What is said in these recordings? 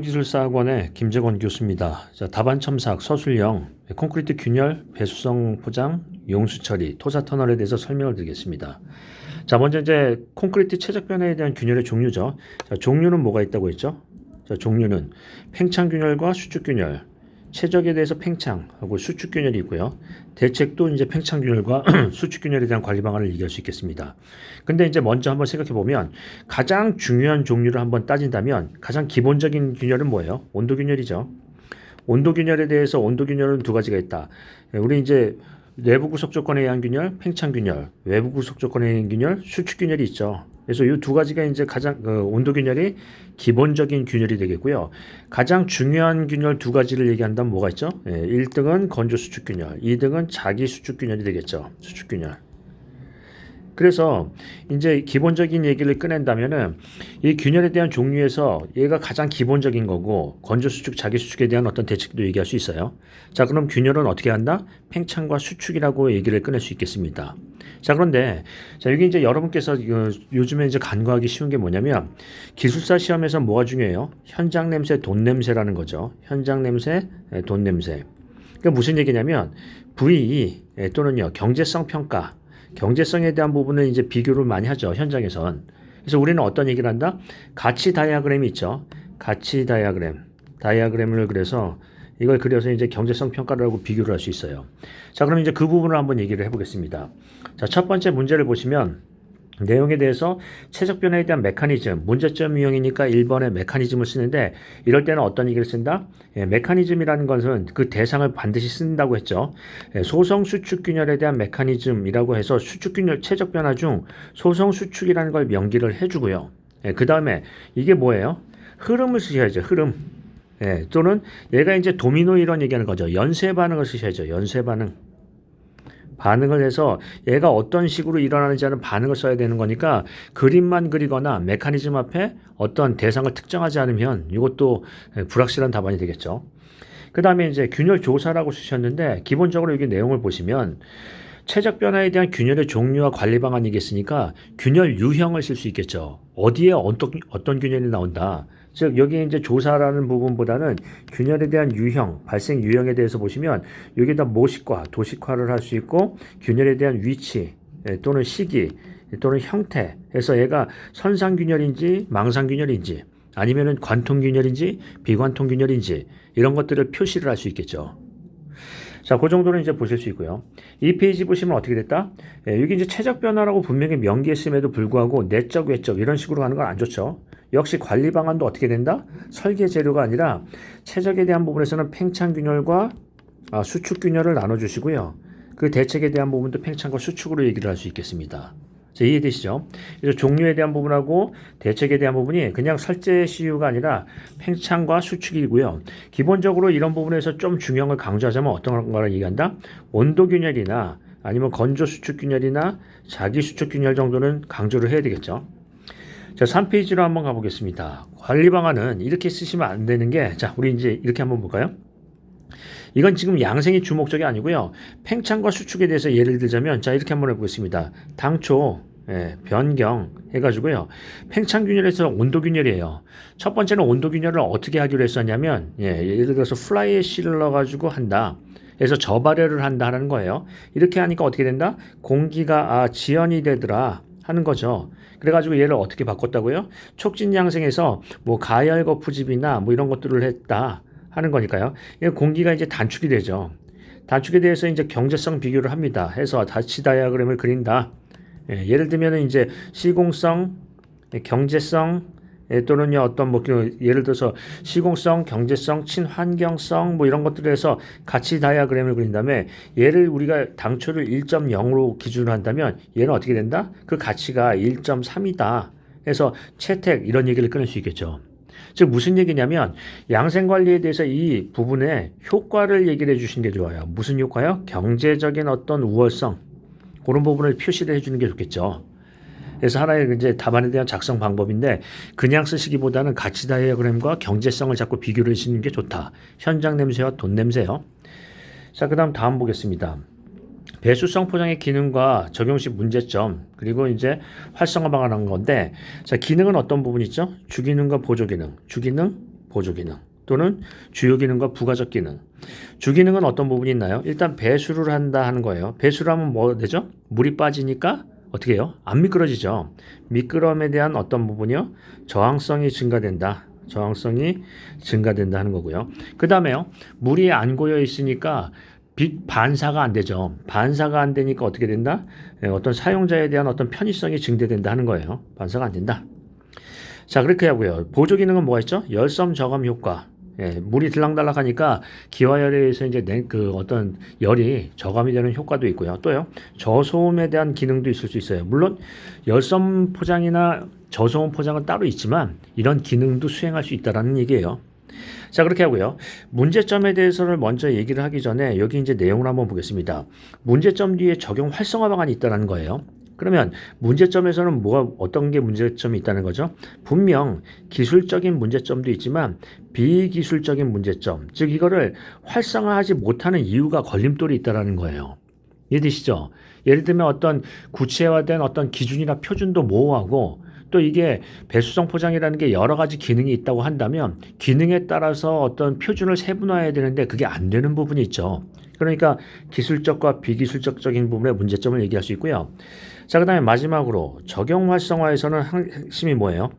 기술사학원의 김재권 교수입니다. 자, 답안 첨삭, 서술형, 콘크리트 균열, 배수성 포장, 용수 처리, 토사 터널에 대해서 설명을 드리겠습니다. 자, 먼저 이제 콘크리트 최적 변화에 대한 균열의 종류죠. 자, 종류는 뭐가 있다고 했죠? 자, 종류는 팽창 균열과 수축 균열, 최적에 대해서 팽창하고 수축 균열이 있고요. 대책도 이제 팽창 균열과 수축 균열에 대한 관리 방안을 얘기할 수 있겠습니다. 근데 이제 먼저 한번 생각해 보면 가장 중요한 종류를 한번 따진다면 가장 기본적인 균열은 뭐예요? 온도 균열이죠. 온도 균열에 대해서 온도 균열은 두 가지가 있다. 우리 이제 내부 구속 조건에 의한 균열, 팽창 균열, 외부 구속 조건에 의한 균열, 수축 균열이 있죠. 그래서 이 두 가지가 이제 가장 온도 균열이 기본적인 균열이 되겠고요. 가장 중요한 균열 두 가지를 얘기한다면 뭐가 있죠? 1등은 건조 수축 균열, 2등은 자기 수축 균열이 되겠죠. 수축 균열. 그래서 이제 기본적인 얘기를 꺼낸다면은 이 균열에 대한 종류에서 얘가 가장 기본적인 거고 건조 수축, 자기 수축에 대한 어떤 대책도 얘기할 수 있어요. 자, 그럼 균열은 어떻게 한다? 팽창과 수축이라고 얘기를 꺼낼 수 있겠습니다. 자, 그런데 자, 여기 이제 여러분께서 요즘에 이제 간과하기 쉬운 게 뭐냐면 기술사 시험에서 뭐가 중요해요? 현장 냄새, 돈 냄새라는 거죠. 현장 냄새, 돈 냄새. 그러니까 무슨 얘기냐면 VE 또는요 경제성 평가. 경제성에 대한 부분은 이제 비교를 많이 하죠. 현장에선. 그래서 우리는 어떤 얘기를 한다? 가치 다이아그램이 있죠. 가치 다이아그램. 다이아그램을 그래서 이걸 그려서 이제 경제성 평가를 하고 비교를 할 수 있어요. 자, 그럼 이제 그 부분을 한번 얘기를 해보겠습니다. 자, 첫 번째 문제를 보시면 내용에 대해서 최적 변화에 대한 메커니즘, 문제점 유형이니까 1번의 메커니즘을 쓰는데 이럴 때는 어떤 얘기를 쓴다? 메커니즘이라는 것은 그 대상을 반드시 쓴다고 했죠. 소성 수축 균열에 대한 메커니즘이라고 해서 수축 균열 최적 변화 중 소성 수축이라는 걸 명기를 해주고요. 그 다음에 이게 뭐예요? 흐름을 쓰셔야죠. 흐름. 또는 얘가 이제 도미노 이론 얘기하는 거죠. 연쇄 반응을 쓰셔야죠. 연쇄 반응. 반응을 해서 얘가 어떤 식으로 일어나는지 하는 반응을 써야 되는 거니까 그림만 그리거나 메커니즘 앞에 어떤 대상을 특정하지 않으면 이것도 불확실한 답안이 되겠죠. 그 다음에 이제 균열 조사라고 쓰셨는데 기본적으로 여기 내용을 보시면 최적 변화에 대한 균열의 종류와 관리 방안이겠으니까 균열 유형을 쓸 수 있겠죠. 어디에 어떤 균열이 나온다. 즉 여기 이제 조사라는 부분보다는 균열에 대한 유형, 발생 유형에 대해서 보시면 여기다 모식화, 도식화를 할 수 있고 균열에 대한 위치 또는 시기 또는 형태 해서 얘가 선상균열인지 망상균열인지 아니면은 관통균열인지 비관통균열인지 이런 것들을 표시를 할 수 있겠죠. 자, 그 정도는 이제 보실 수 있고요. 이 페이지 보시면 어떻게 됐다? 여기 이제 최적 변화라고 분명히 명기했음에도 불구하고 내적, 외적 이런 식으로 가는 건 안 좋죠. 역시 관리 방안도 어떻게 된다? 설계 재료가 아니라 최적에 대한 부분에서는 팽창 균열과 수축 균열을 나눠주시고요. 그 대책에 대한 부분도 팽창과 수축으로 얘기를 할 수 있겠습니다. 자, 이해되시죠? 그래서 종류에 대한 부분하고 대책에 대한 부분이 그냥 설계 CU가 아니라 팽창과 수축이고요. 기본적으로 이런 부분에서 좀 중요한 걸 강조하자면 어떤 거를 얘기한다? 온도 균열이나 아니면 건조 수축 균열이나 자기 수축 균열 정도는 강조를 해야 되겠죠. 자, 3페이지로 한번 가보겠습니다. 관리 방안은 이렇게 쓰시면 안 되는 게, 자, 우리 이제 이렇게 한번 볼까요? 이건 지금 양생이 주목적이 아니고요. 팽창과 수축에 대해서 예를 들자면, 자, 이렇게 한번 해보겠습니다. 당초, 변경 해가지고요. 팽창 균열에서 온도 균열이에요. 첫 번째는 온도 균열을 어떻게 하기로 했었냐면, 예를 들어서 플라이애쉬를 넣어가지고 한다. 그래서 저발열을 한다는 거예요. 이렇게 하니까 어떻게 된다? 공기가 지연이 되더라 하는 거죠. 그래가지고 얘를 어떻게 바꿨다고요? 촉진 양생에서 뭐 가열 거푸집이나 뭐 이런 것들을 했다 하는 거니까요. 공기가 이제 단축이 되죠. 단축에 대해서 이제 경제성 비교를 합니다. 해서 다치 다이아그램을 그린다. 예를 들면 이제 시공성, 경제성 또는요 어떤 뭐 예를 들어서 시공성, 경제성, 친환경성 뭐 이런 것들을 해서 가치 다이아그램을 그린 다음에 얘를 우리가 당초를 1.0으로 기준으로 한다면 얘는 어떻게 된다? 그 가치가 1.3이다. 해서 채택 이런 얘기를 꺼낼 수 있겠죠. 즉 무슨 얘기냐면 양생관리에 대해서 이 부분에 효과를 얘기를 해주시는 게 좋아요. 무슨 효과요? 경제적인 어떤 우월성 그런 부분을 표시를 해주는 게 좋겠죠. 그래서 하나의 이제 답안에 대한 작성 방법인데 그냥 쓰시기보다는 가치 다이어그램과 경제성을 자꾸 비교를 해주시는 게 좋다. 현장 냄새와 돈 냄새요. 자, 그다음 다음 보겠습니다. 배수성 포장의 기능과 적용 시 문제점 그리고 이제 활성화 방안한 건데 자, 기능은 어떤 부분이 있죠? 주기능과 보조기능, 주기능, 보조 기능 또는 주요 기능과 부가적 기능. 주기능은 어떤 부분이 있나요? 일단 배수를 한다 하는 거예요. 배수를 하면 뭐 되죠? 물이 빠지니까 어떻게 해요? 안 미끄러지죠. 미끄럼에 대한 어떤 부분이요? 저항성이 증가된다. 저항성이 증가된다 하는 거고요. 그 다음에요. 물이 안 고여 있으니까 빛 반사가 안 되죠. 반사가 안 되니까 어떻게 된다? 어떤 사용자에 대한 어떤 편의성이 증대된다 하는 거예요. 반사가 안 된다. 자, 그렇게 하고요. 보조 기능은 뭐가 있죠? 열섬 저감 효과. 물이 들락달락하니까 기화열에 의해서 이제 그 어떤 열이 저감이 되는 효과도 있고요. 또요, 저소음에 대한 기능도 있을 수 있어요. 물론 열섬 포장이나 저소음 포장은 따로 있지만 이런 기능도 수행할 수 있다라는 얘기예요. 자, 그렇게 하고요. 문제점에 대해서는 먼저 얘기를 하기 전에 여기 이제 내용을 한번 보겠습니다. 문제점 뒤에 적용 활성화 방안이 있다는 거예요. 그러면 문제점에서는 어떤 게 문제점이 있다는 거죠? 분명 기술적인 문제점도 있지만 비기술적인 문제점, 즉 이거를 활성화하지 못하는 이유가 걸림돌이 있다는 거예요. 이해되시죠? 예를 들면 어떤 구체화된 어떤 기준이나 표준도 모호하고 또 이게 배수성 포장이라는 게 여러 가지 기능이 있다고 한다면 기능에 따라서 어떤 표준을 세분화해야 되는데 그게 안 되는 부분이 있죠. 그러니까 기술적과 비기술적인 부분의 문제점을 얘기할 수 있고요. 자, 그 다음에 마지막으로 적용 활성화에서는 핵심이 뭐예요?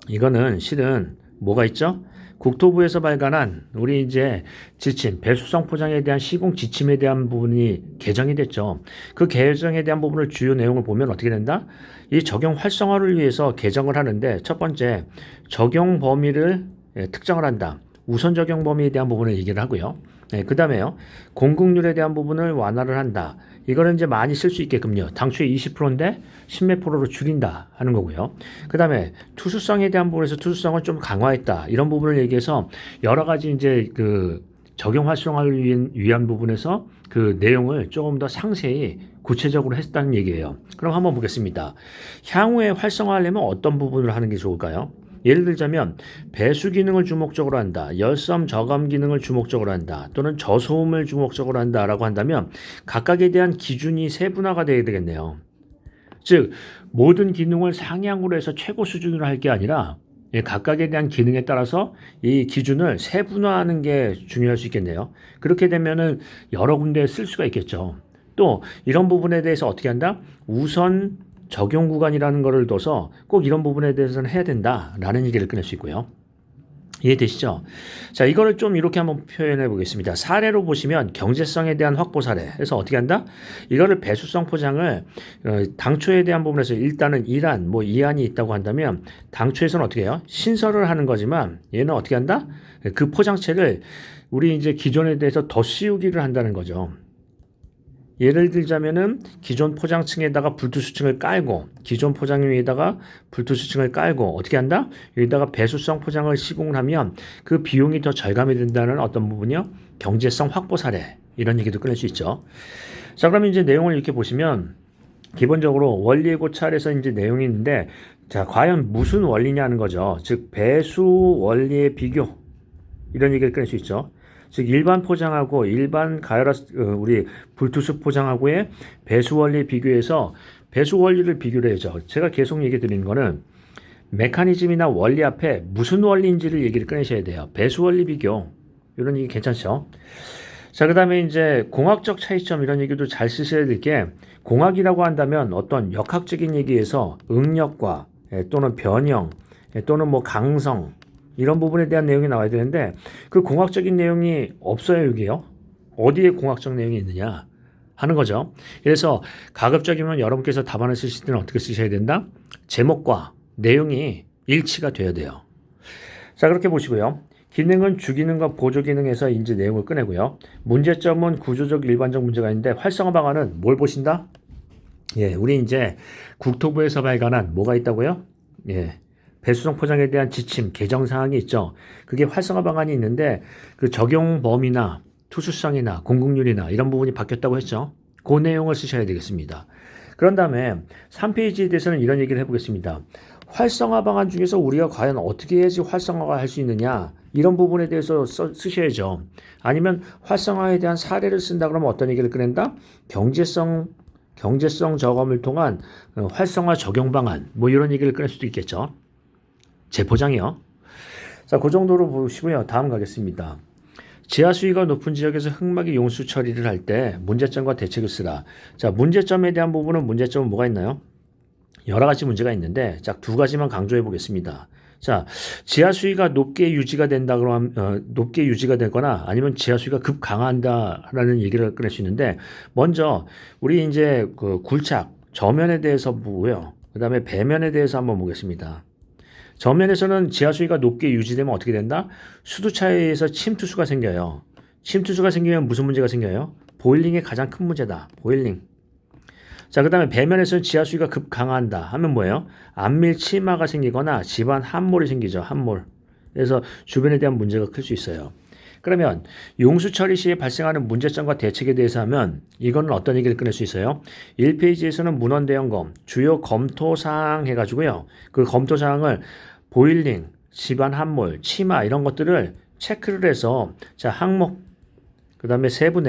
이거는 실은 뭐가 있죠? 국토부에서 발간한 우리 이제 지침, 배수성 포장에 대한 시공 지침에 대한 부분이 개정이 됐죠. 그 개정에 대한 부분을 주요 내용을 보면 어떻게 된다? 이 적용 활성화를 위해서 개정을 하는데 첫 번째, 적용 범위를 특정을 한다. 우선 적용 범위에 대한 부분을 얘기를 하고요. 그 다음에요. 공급률에 대한 부분을 완화를 한다. 이거는 이제 많이 쓸 수 있게끔요. 당초에 20%인데 10몇 프로로 줄인다 하는 거고요. 그 다음에 투수성에 대한 부분에서 투수성을 좀 강화했다. 이런 부분을 얘기해서 여러 가지 이제 그 적용 활성화를 위한 부분에서 그 내용을 조금 더 상세히 구체적으로 했다는 얘기예요. 그럼 한번 보겠습니다. 향후에 활성화하려면 어떤 부분을 하는 게 좋을까요? 예를 들자면 배수 기능을 주목적으로 한다, 열섬 저감 기능을 주목적으로 한다, 또는 저소음을 주목적으로 한다라고 한다면 각각에 대한 기준이 세분화가 되어야 되겠네요. 즉 모든 기능을 상향으로 해서 최고 수준으로 할 게 아니라 각각에 대한 기능에 따라서 이 기준을 세분화하는 게 중요할 수 있겠네요. 그렇게 되면은 여러 군데에 쓸 수가 있겠죠. 또 이런 부분에 대해서 어떻게 한다? 우선 적용 구간이라는 거를 둬서 꼭 이런 부분에 대해서는 해야 된다라는 얘기를 꺼낼 수 있고요. 이해되시죠? 자, 이거를 좀 이렇게 한번 표현해 보겠습니다. 사례로 보시면 경제성에 대한 확보 사례. 그래서 어떻게 한다? 이거를 배수성 포장을 당초에 대한 부분에서 일단은 1안, 2안이 있다고 한다면 당초에서는 어떻게 해요? 신설을 하는 거지만 얘는 어떻게 한다? 그 포장체를 우리 이제 기존에 대해서 더 씌우기를 한다는 거죠. 예를 들자면은 기존 포장층에다가 불투수층을 깔고 기존 포장 위에다가 불투수층을 깔고 어떻게 한다? 여기다가 배수성 포장을 시공을 하면 그 비용이 더 절감이 된다는 어떤 부분이요? 경제성 확보 사례 이런 얘기도 꺼낼 수 있죠. 자, 그러면 이제 내용을 이렇게 보시면 기본적으로 원리의 고찰에서 이제 내용이 있는데 자, 과연 무슨 원리냐는 거죠. 즉 배수 원리의 비교 이런 얘기를 꺼낼 수 있죠. 즉 일반 포장하고 일반 우리 불투수 포장하고의 배수 원리 비교해서 배수 원리를 비교를 해야죠. 제가 계속 얘기 드리는 거는 메커니즘이나 원리 앞에 무슨 원리인지를 얘기를 꺼내셔야 돼요. 배수 원리 비교 이런 얘기 괜찮죠? 자, 그다음에 이제 공학적 차이점 이런 얘기도 잘 쓰셔야 될 게 공학이라고 한다면 어떤 역학적인 얘기에서 응력과 또는 변형 또는 강성 이런 부분에 대한 내용이 나와야 되는데 그 공학적인 내용이 없어요. 여기요. 어디에 공학적 내용이 있느냐 하는 거죠. 그래서 가급적이면 여러분께서 답안을 쓰실 때는 어떻게 쓰셔야 된다? 제목과 내용이 일치가 돼야 돼요. 자, 그렇게 보시고요. 기능은 주기능과 보조기능에서 이제 내용을 꺼내고요. 문제점은 구조적 일반적 문제가 있는데 활성화 방안은 뭘 보신다? 예, 우리 이제 국토부에서 발간한 뭐가 있다고요? 예. 배수성 포장에 대한 지침, 개정 사항이 있죠. 그게 활성화 방안이 있는데 그 적용 범위나 투수성이나 공급률이나 이런 부분이 바뀌었다고 했죠. 그 내용을 쓰셔야 되겠습니다. 그런 다음에 3페이지에 대해서는 이런 얘기를 해보겠습니다. 활성화 방안 중에서 우리가 과연 어떻게 해야지 활성화가 할 수 있느냐 이런 부분에 대해서 쓰셔야죠. 아니면 활성화에 대한 사례를 쓴다 그러면 어떤 얘기를 꺼낸다? 경제성 저감을 통한 활성화 적용 방안 이런 얘기를 꺼낼 수도 있겠죠. 재포장이요. 자, 그 정도로 보시고요. 다음 가겠습니다. 지하 수위가 높은 지역에서 흙막이 용수 처리를 할 때 문제점과 대책을 쓰라. 자, 문제점에 대한 부분은 문제점은 뭐가 있나요? 여러 가지 문제가 있는데 자, 두 가지만 강조해 보겠습니다. 자, 지하 수위가 높게 유지가 된다 그러면 높게 유지가 되거나 아니면 지하 수위가 급 강한다라는 얘기를 꺼낼 수 있는데 먼저 우리 이제 그 굴착 저면에 대해서 보고요. 그다음에 배면에 대해서 한번 보겠습니다. 저면에서는 지하 수위가 높게 유지되면 어떻게 된다? 수도 차이에서 침투수가 생겨요. 침투수가 생기면 무슨 문제가 생겨요? 보일링이 가장 큰 문제다. 보일링. 자, 그 다음에 배면에서는 지하 수위가 급 강한다 하면 뭐예요? 안밀 치마가 생기거나 집안 함몰이 생기죠. 함몰. 그래서 주변에 대한 문제가 클 수 있어요. 그러면 용수 처리 시에 발생하는 문제점과 대책에 대해서 하면 이거는 어떤 얘기를 꺼낼 수 있어요? 1페이지에서는 문헌 대연검, 주요 검토 사항 해가지고요. 그 검토 사항을 보일링, 집안 함몰, 치마 이런 것들을 체크를 해서 자, 항목, 그 다음에 세부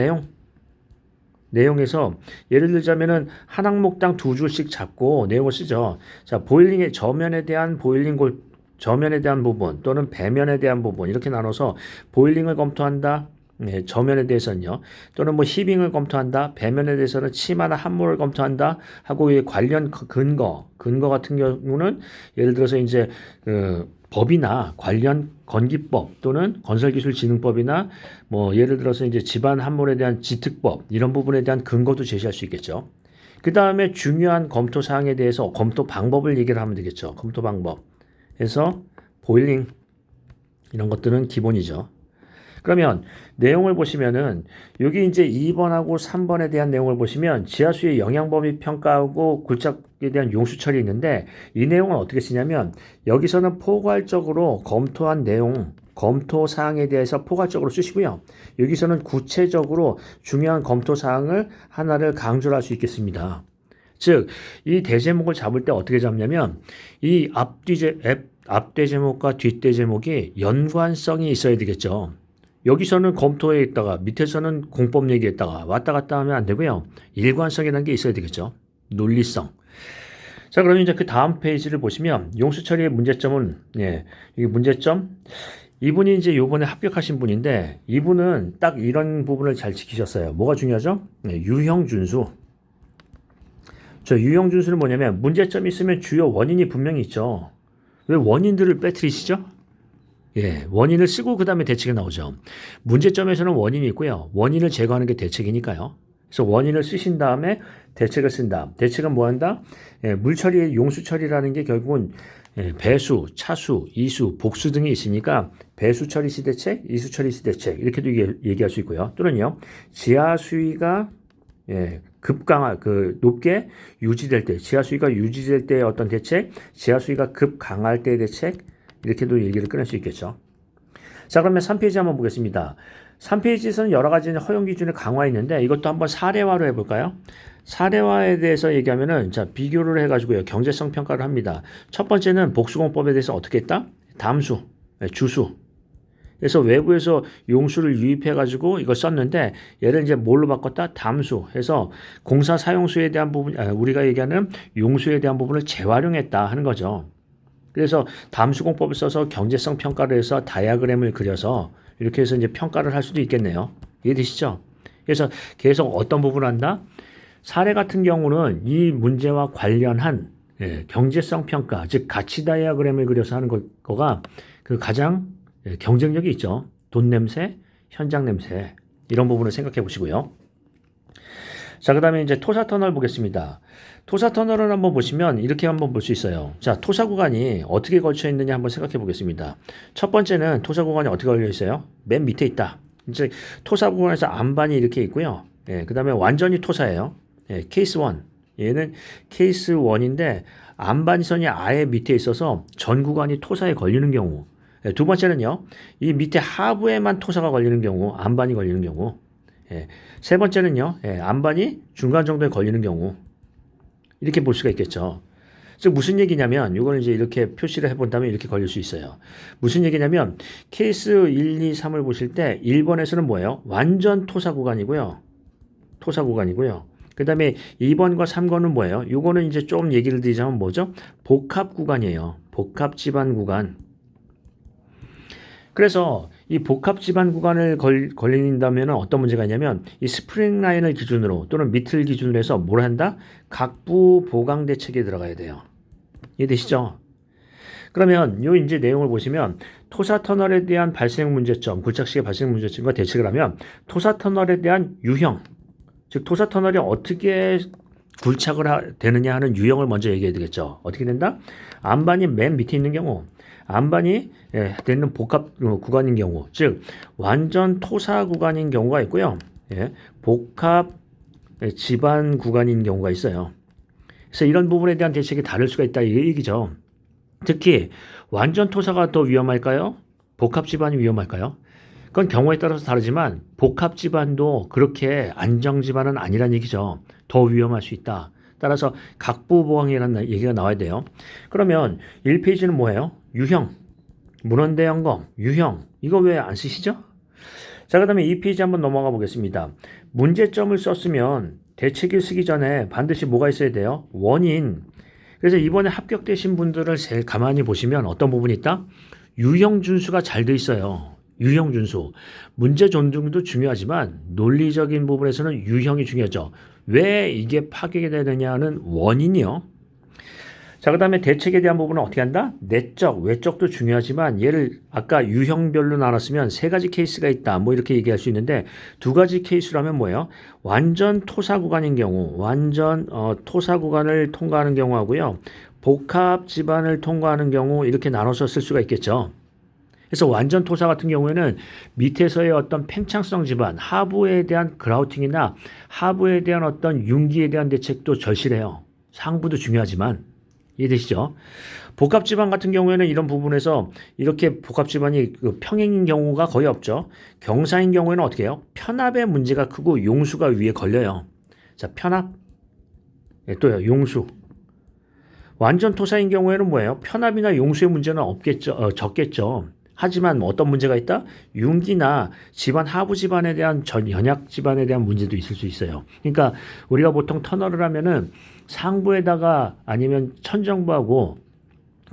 내용에서 예를 들자면은 한 항목당 두 줄씩 잡고 내용을 쓰죠. 자, 보일링의 저면에 대한 부분 또는 배면에 대한 부분 이렇게 나눠서 보일링을 검토한다. 네, 저면에 대해서는요. 또는 뭐 히빙을 검토한다. 배면에 대해서는 치마나 함몰을 검토한다. 하고 이 관련 근거 같은 경우는 예를 들어서 이제 법이나 관련 건기법 또는 건설기술진흥법이나 뭐 예를 들어서 이제 집안 함몰에 대한 지특법 이런 부분에 대한 근거도 제시할 수 있겠죠. 그 다음에 중요한 검토 사항에 대해서 검토 방법을 얘기를 하면 되겠죠. 검토 방법. 그래서 보일링 이런 것들은 기본이죠. 그러면 내용을 보시면은 여기 이제 2번하고 3번에 대한 내용을 보시면 지하수의 영향범위 평가하고 굴착에 대한 용수 처리 있는데 이 내용은 어떻게 쓰냐면 여기서는 포괄적으로 검토한 내용, 검토 사항에 대해서 포괄적으로 쓰시고요. 여기서는 구체적으로 중요한 검토 사항을 하나를 강조를 할 수 있겠습니다. 즉, 이 대제목을 잡을 때 어떻게 잡냐면 이 앞대 제목과 뒷대 제목이 연관성이 있어야 되겠죠. 여기서는 검토에 있다가 밑에서는 공법 얘기했다가 왔다 갔다 하면 안 되고요. 일관성이라는 게 있어야 되겠죠. 논리성. 자, 그러면 이제 그 다음 페이지를 보시면 용수 처리의 문제점은 이게 문제점. 이분이 이제 요번에 합격하신 분인데 이분은 딱 이런 부분을 잘 지키셨어요. 뭐가 중요하죠? 유형 준수. 저 유형 준수는 뭐냐면 문제점이 있으면 주요 원인이 분명히 있죠. 왜 원인들을 빼뜨리시죠? 예, 원인을 쓰고 그 다음에 대책이 나오죠. 문제점에서는 원인이 있고요. 원인을 제거하는 게 대책이니까요. 그래서 원인을 쓰신 다음에 대책을 쓴다. 대책은 뭐 한다? 예, 물처리의 용수 처리라는 게 결국은 배수, 차수, 이수, 복수 등이 있으니까 배수 처리 시 대책, 이수 처리 시 대책 이렇게도 얘기할 수 있고요. 또는요, 지하 수위가 높게 유지될 때, 지하 수위가 유지될 때의 어떤 대책, 지하 수위가 급 강할 때의 대책, 이렇게도 얘기를 꺼낼 수 있겠죠. 자, 그러면 3페이지 한번 보겠습니다. 3페이지에서는 여러 가지 허용 기준을 강화했는데 이것도 한번 사례화로 해볼까요? 사례화에 대해서 얘기하면은 자, 비교를 해가지고요. 경제성 평가를 합니다. 첫 번째는 복수공법에 대해서 어떻게 했다? 담수, 주수. 그래서 외부에서 용수를 유입해가지고 이걸 썼는데 얘를 이제 뭘로 바꿨다? 담수 해서 공사 사용수에 대한 부분, 우리가 얘기하는 용수에 대한 부분을 재활용했다 하는 거죠. 그래서 담수공법을 써서 경제성 평가를 해서 다이아그램을 그려서 이렇게 해서 이제 평가를 할 수도 있겠네요. 이해되시죠? 그래서 계속 어떤 부분을 한다? 사례 같은 경우는 이 문제와 관련한 경제성 평가, 즉 가치 다이아그램을 그려서 하는 거가 그 가장 경쟁력이 있죠. 돈 냄새, 현장 냄새 이런 부분을 생각해 보시고요. 자, 그 다음에 이제 토사 터널 보겠습니다. 토사 터널을 한번 보시면 이렇게 한번 볼 수 있어요. 자, 토사 구간이 어떻게 걸쳐 있느냐 한번 생각해 보겠습니다. 첫 번째는 토사 구간이 어떻게 걸려 있어요? 맨 밑에 있다. 이제 토사 구간에서 안반이 이렇게 있고요. 그 다음에 완전히 토사예요. 케이스 1. 얘는 케이스 1인데 안반선이 아예 밑에 있어서 전 구간이 토사에 걸리는 경우. 두 번째는요. 이 밑에 하부에만 토사가 걸리는 경우, 안반이 걸리는 경우. 세 번째는요. 안반이 중간 정도에 걸리는 경우. 이렇게 볼 수가 있겠죠. 즉 무슨 얘기냐면 이걸 이제 이렇게 표시를 해본다면 이렇게 걸릴 수 있어요. 무슨 얘기냐면 케이스 1, 2, 3을 보실 때 1번에서는 뭐예요? 완전 토사 구간이고요. 토사 구간이고요. 그 다음에 2번과 3번은 뭐예요? 이거는 이제 좀 얘기를 드리자면 뭐죠? 복합 구간이에요. 복합 집안 구간. 그래서 이 복합 지반 구간을 걸린다면 어떤 문제가 있냐면 이 스프링 라인을 기준으로 또는 밑을 기준으로 해서 뭘 한다? 각부 보강 대책에 들어가야 돼요. 이해되시죠? 그러면 요 이제 내용을 보시면 토사 터널에 대한 발생 문제점, 굴착식의 발생 문제점과 대책을 하면 토사 터널에 대한 유형, 즉 토사 터널이 어떻게 굴착을 되느냐 하는 유형을 먼저 얘기해야 되겠죠. 어떻게 된다? 안반이 맨 밑에 있는 경우, 안반이 되는 복합 구간인 경우, 즉 완전 토사 구간인 경우가 있고요. 복합 지반 구간인 경우가 있어요. 그래서 이런 부분에 대한 대책이 다를 수가 있다 이 얘기죠. 특히 완전 토사가 더 위험할까요? 복합 지반이 위험할까요? 그건 경우에 따라서 다르지만 복합 지반도 그렇게 안정 지반은 아니란 얘기죠. 더 위험할 수 있다. 따라서 각부 보강이라는 얘기가 나와야 돼요. 그러면 1페이지는 뭐예요? 유형, 문헌대 점검, 유형. 이거 왜 안 쓰시죠? 자, 그 다음에 2페이지 한번 넘어가 보겠습니다. 문제점을 썼으면 대책을 쓰기 전에 반드시 뭐가 있어야 돼요? 원인. 그래서 이번에 합격되신 분들을 제일 가만히 보시면 어떤 부분이 있다? 유형 준수가 잘 돼 있어요. 유형 준수. 문제 존중도 중요하지만 논리적인 부분에서는 유형이 중요하죠. 왜 이게 파괴가 되느냐는 원인이요. 자, 그 다음에 대책에 대한 부분은 어떻게 한다? 내적, 외적도 중요하지만 얘를 아까 유형별로 나눴으면 세 가지 케이스가 있다. 뭐 이렇게 얘기할 수 있는데 두 가지 케이스라면 뭐예요? 완전 토사 구간인 경우, 완전 토사 구간을 통과하는 경우하고요. 복합 지반을 통과하는 경우 이렇게 나눠서 쓸 수가 있겠죠. 그래서 완전 토사 같은 경우에는 밑에서의 어떤 팽창성 지반, 하부에 대한 그라우팅이나 하부에 대한 어떤 융기에 대한 대책도 절실해요. 상부도 중요하지만. 이해되시죠? 복합지반 같은 경우에는 이런 부분에서 이렇게 복합지반이 평행인 경우가 거의 없죠. 경사인 경우에는 어떻게 해요? 편압의 문제가 크고 용수가 위에 걸려요. 자, 편압. 또요, 용수. 완전 토사인 경우에는 뭐예요? 편압이나 용수의 문제는 없겠죠. 적겠죠. 하지만 어떤 문제가 있다? 융기나 지반 하부 지반에 대한 연약 지반에 대한 문제도 있을 수 있어요. 그러니까 우리가 보통 터널을 하면은 상부에다가 아니면 천정부하고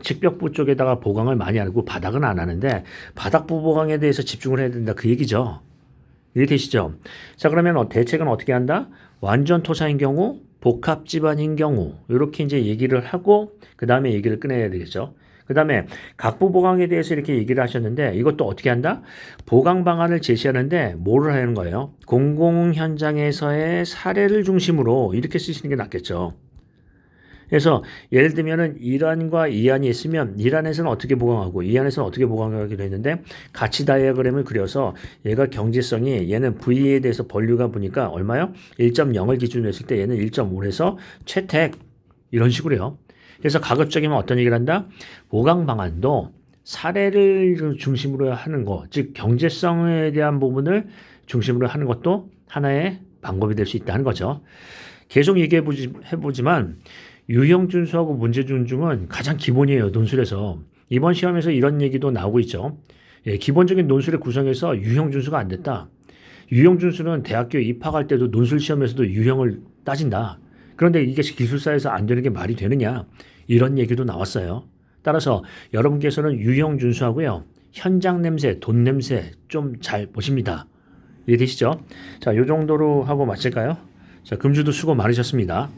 측벽부 쪽에다가 보강을 많이 하고 바닥은 안 하는데 바닥부 보강에 대해서 집중을 해야 된다 그 얘기죠. 이해되시죠? 자, 그러면 대책은 어떻게 한다? 완전 토사인 경우, 복합 지반인 경우 이렇게 이제 얘기를 하고 그 다음에 얘기를 꺼내야 되겠죠. 그 다음에 각부 보강에 대해서 이렇게 얘기를 하셨는데 이것도 어떻게 한다? 보강 방안을 제시하는데 뭐를 하는 거예요? 공공 현장에서의 사례를 중심으로 이렇게 쓰시는 게 낫겠죠. 그래서 예를 들면은 1안과 2안이 있으면 1안에서는 어떻게 보강하고 2안에서는 어떻게 보강하기로 했는데 가치 다이어그램을 그려서 얘가 경제성이 얘는 V에 대해서 본류가 보니까 얼마요? 1.0을 기준으로 했을 때 얘는 1.5에서 채택 이런 식으로요. 그래서 가급적이면 어떤 얘기를 한다? 보강 방안도 사례를 중심으로 하는 것, 즉 경제성에 대한 부분을 중심으로 하는 것도 하나의 방법이 될 수 있다는 거죠. 계속 얘기해보지만 유형 준수하고 문제 존중은 가장 기본이에요. 논술에서. 이번 시험에서 이런 얘기도 나오고 있죠. 기본적인 논술의 구성에서 유형 준수가 안 됐다. 유형 준수는 대학교에 입학할 때도 논술 시험에서도 유형을 따진다. 그런데 이게 기술사에서 안 되는 게 말이 되느냐 이런 얘기도 나왔어요. 따라서 여러분께서는 유형 준수하고요. 현장 냄새, 돈 냄새 좀 잘 보십니다. 이해되시죠? 자, 요 정도로 하고 마칠까요? 자, 금주도 수고 많으셨습니다.